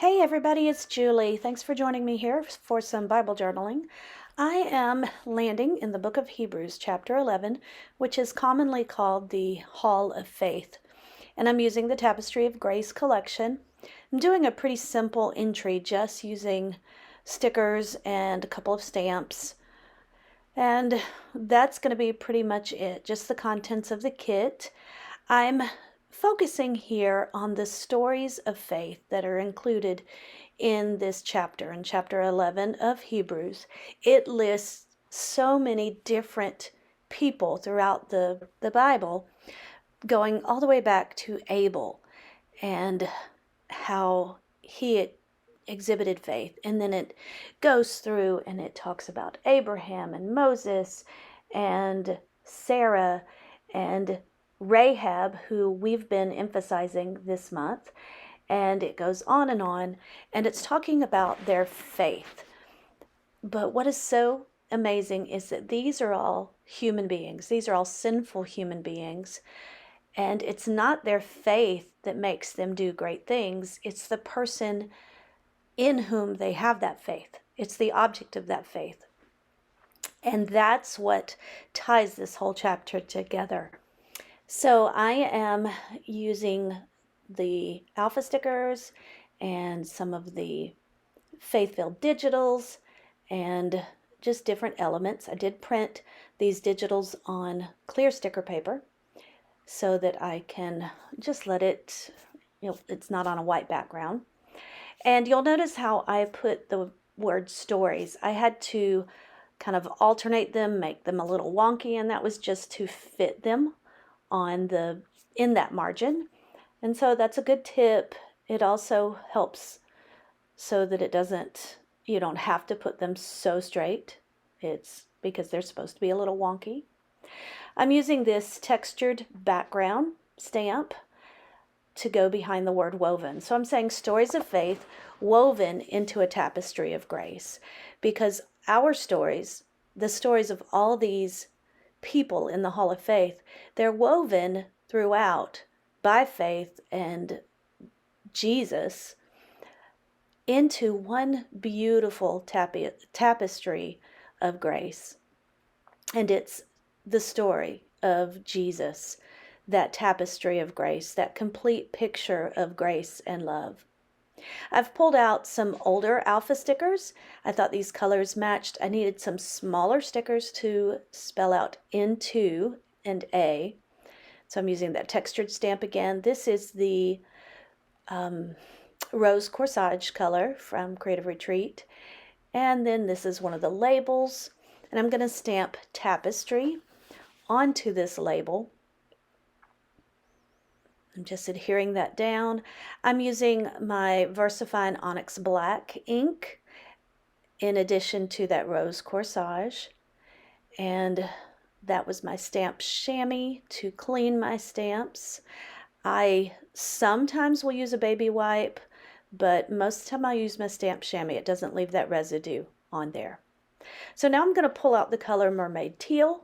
Hey everybody, it's Julie. Thanks for joining me here for some Bible journaling. I am landing in the book of Hebrews, chapter 11, which is commonly called the Hall of Faith. And I'm using the Tapestry of Grace collection. I'm doing a pretty simple entry, just using stickers and a couple of stamps. And that's going to be pretty much it, just the contents of the kit. I'm focusing here on the stories of faith that are included in this chapter, in chapter 11 of Hebrews. It lists so many different people throughout the Bible, going all the way back to Abel and how he exhibited faith. And then it goes through and it talks about Abraham and Moses and Sarah and Rahab, who we've been emphasizing this month, and it goes on, and it's talking about their faith. But what is so amazing is that these are all human beings. These are all sinful human beings, and it's not their faith that makes them do great things. It's the person in whom they have that faith. It's the object of that faith. And that's what ties this whole chapter together. So I am using the alpha stickers and some of the faith-filled digitals and just different elements. I did print these digitals on clear sticker paper so that I can just let it, it's not on a white background. And you'll notice how I put the word stories. I had to kind of alternate them, make them a little wonky, and that was just to fit them in that margin. And so that's a good tip. It also helps so that you don't have to put them so straight. It's because they're supposed to be a little wonky. I'm using this textured background stamp to go behind the word woven. So I'm saying stories of faith woven into a tapestry of grace, because our stories, the stories of all these people in the Hall of Faith, they're woven throughout by faith and Jesus into one beautiful tapestry of grace. And it's the story of Jesus, that tapestry of grace, that complete picture of grace and love. I've pulled out some older alpha stickers. I thought these colors matched. I needed some smaller stickers to spell out N2 and A. So I'm using that textured stamp again. This is the Rose Corsage color from Creative Retreat. And then this is one of the labels. And I'm going to stamp Tapestry onto this label. I'm just adhering that down. I'm using my Versafine Onyx Black ink in addition to that Rose Corsage. And that was my stamp Shammy to clean my stamps. I sometimes will use a baby wipe, but most of the time I use my stamp Shammy. It doesn't leave that residue on there. So now I'm going to pull out the color Mermaid Teal,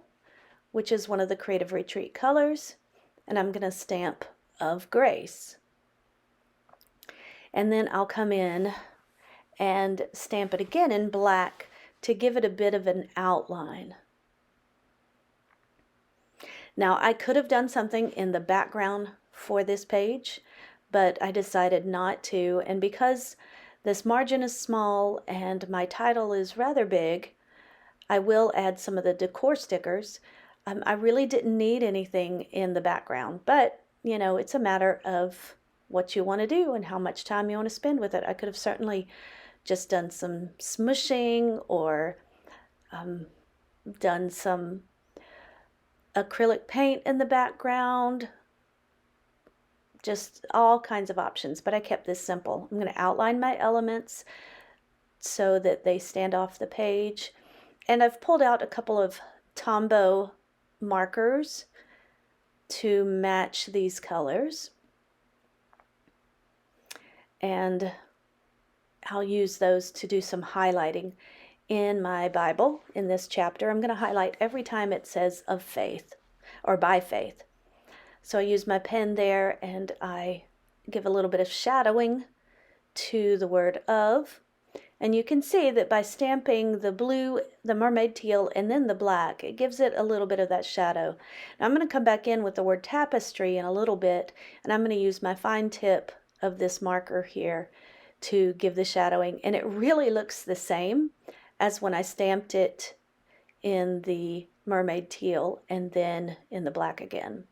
which is one of the Creative Retreat colors, and I'm going to stamp of Grace. And then I'll come in and stamp it again in black to give it a bit of an outline. Now, I could have done something in the background for this page, but I decided not to. And because this margin is small and my title is rather big, I will add some of the decor stickers. I really didn't need anything in the background, but it's a matter of what you want to do and how much time you want to spend with it. I could have certainly just done some smushing or done some acrylic paint in the background, just all kinds of options, but I kept this simple. I'm going to outline my elements so that they stand off the page, and I've pulled out a couple of Tombow markers to match these colors, and I'll use those to do some highlighting in my Bible. In this chapter, I'm going to highlight every time it says of faith or by faith. So I use my pen there and I give a little bit of shadowing to the word of. And you can see that by stamping the blue, the mermaid teal, and then the black, it gives it a little bit of that shadow. Now I'm going to come back in with the word tapestry in a little bit, and I'm going to use my fine tip of this marker here to give the shadowing. And it really looks the same as when I stamped it in the mermaid teal and then in the black again.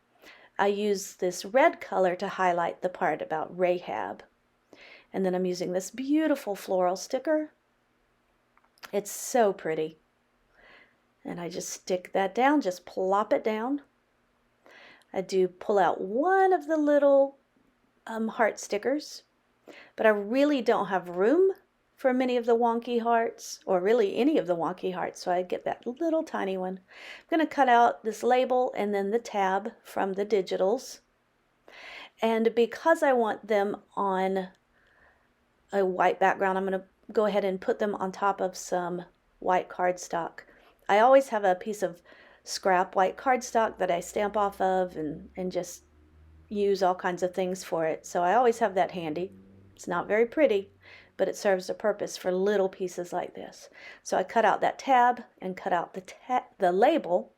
I use this red color to highlight the part about Rahab. And then I'm using this beautiful floral sticker. It's so pretty. And I just stick that down, just plop it down. I do pull out one of the little heart stickers, but I really don't have room for many of the wonky hearts, or really any of the wonky hearts, so I get that little tiny one. I'm going to cut out this label and then the tab from the digitals. And because I want them on a white background, I'm going to go ahead and put them on top of some white cardstock. I always have a piece of scrap white cardstock that I stamp off of and just use all kinds of things for it. So I always have that handy. It's not very pretty, but it serves a purpose for little pieces like this. So I cut out that tab and cut out the label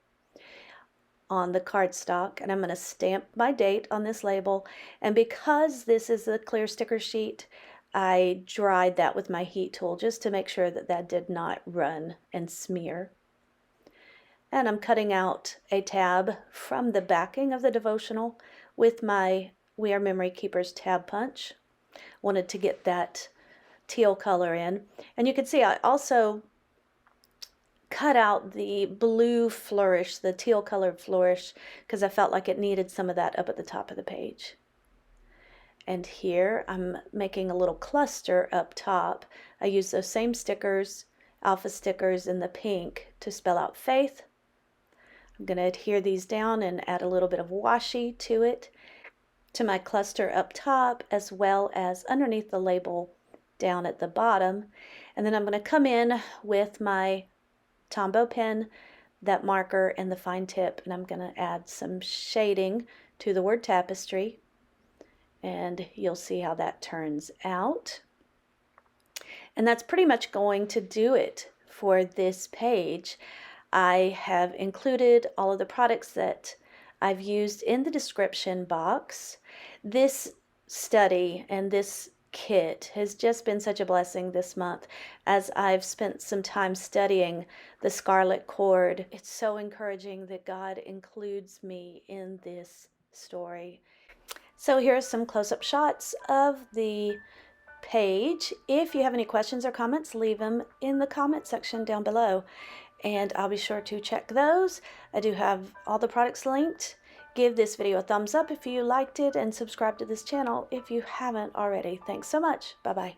on the cardstock, and I'm going to stamp my date on this label. And because this is a clear sticker sheet, I dried that with my heat tool just to make sure that that did not run and smear. And I'm cutting out a tab from the backing of the devotional with my We Are Memory Keepers tab punch. Wanted to get that teal color in. And you can see I also cut out the blue flourish, the teal colored flourish, because I felt like it needed some of that up at the top of the page. And here I'm making a little cluster up top. I use those same stickers, alpha stickers in the pink, to spell out faith. I'm going to adhere these down and add a little bit of washi to it, to my cluster up top, as well as underneath the label down at the bottom. And then I'm going to come in with my Tombow pen, that marker, and the fine tip, and I'm going to add some shading to the word tapestry, and you'll see how that turns out. And that's pretty much going to do it for this page. I have included all of the products that I've used in the description box. This study and this kit has just been such a blessing this month as I've spent some time studying the scarlet cord. It's so encouraging that God includes me in this story. So here are some close-up shots of the page. If you have any questions or comments, leave them in the comment section down below, and I'll be sure to check those. I do have all the products linked. Give this video a thumbs up if you liked it, and subscribe to this channel if you haven't already. Thanks so much. Bye-bye.